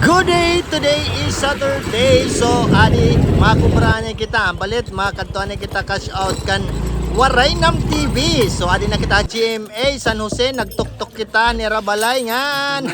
Good day! Today is Saturday. So, adi, makumparahan kita. Balit, makantuan kita cash out kan Waray ng TV. So, adi na kita GMA San Jose. Nagtuktok kita ni Rabalay ngan.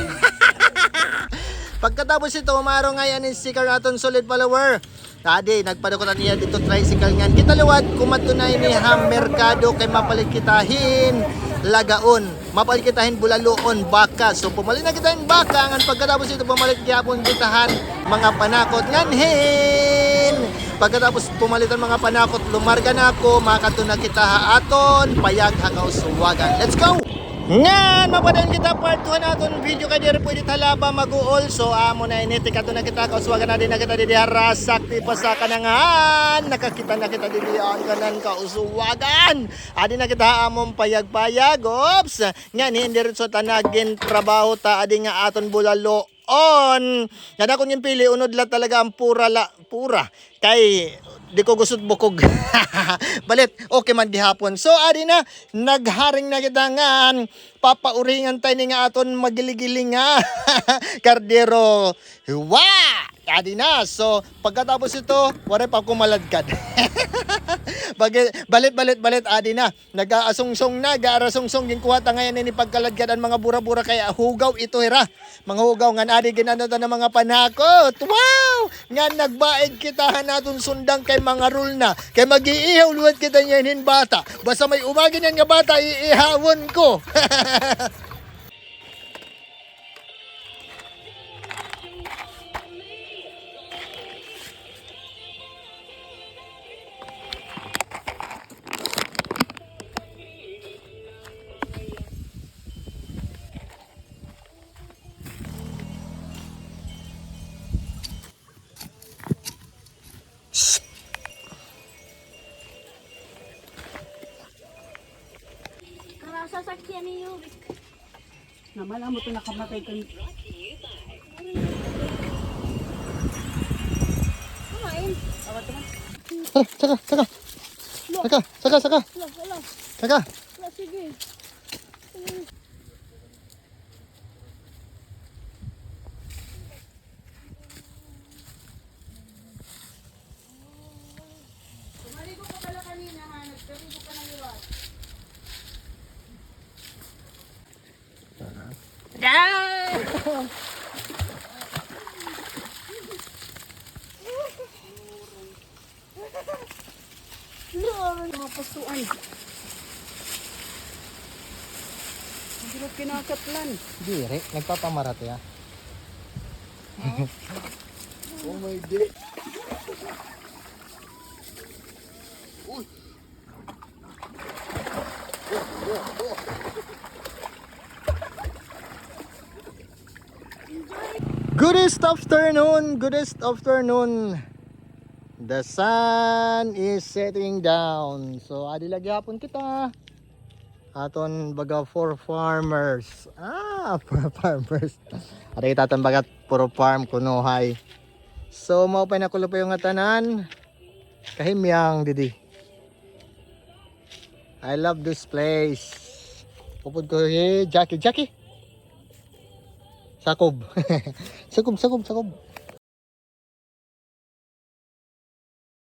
Pagkatapos ito, umaro ngayon yung sticker natin solid follower. Adi, nagpadukutan niya dito tricycle ngan. Kita luwad, kumatunay ni Ham Mercado kay mapalit kitahin lagaon. Mapalit kitahin bulaloon, baka. So pumalit na kitahin baka. Ngan pagkatapos ito pumalit gyapon kitahan mga panakot nganhin. Pagkatapos pumalitan mga panakot, lumarga na ako, makatuna kita haaton, payag hakaw suwagan. Let's go! Ngan, mapadan kita part 2 naton video kay diri pwede talaba mag-uol. So amo na initi kato na kita kauswagan na din na kita diri harasak ti pa kanangan. Nakakita na kita diri ang kanan kauswagan. Adi na kita among payag-payag ops. Ngan hindi rin so tanagin trabaho ta adi nga aton bulalo on. Yan ako yung pili unod la talaga ang pura kay di ko gusot bukog. Balit, okay man gihapon. So, adi na, nagharing na kitangan, papauringan tayo nga aton magiling-giling nga. Kardero, wa! Adi na, so, pagkatapos ito, wala pa kumaladkad. Balit, adi na, nag-aasungsong na, ga-arasungsong, yung kuhata ngayon ni pagkaladkad ang mga bura-bura, kaya hugaw ito hira. Mga hugaw, nga adi ginanata ng mga panakot. Wow! Nga nagbaid kitahan natin sundang kay mga rule na. Kay mag-iihaw luwad kita niyan bata. Basta may umagin yan nga bata, iihawon ko. Sasakyan ni Yurik. Naman mo ito nakamatay ka. Kumain. Awat naman. Saka. Saka. Sige. Kumaligo ka pala kanina ha. Nagkarigo ka ng liwat. Mga pasuan. Hindi mo kinakatlan. Diri, nagpapamarat ya. Oh my God. Goodest afternoon. The sun is setting down. So adi lagi hapon kita. Aton baga for farmers. For farmers. Adi kita aton baga puro farm kunuhay. So mao pa nakulo pa yung tanan. Kahimyang didi. I love this place. Pupod ko Jackie. Sakob. Sakob.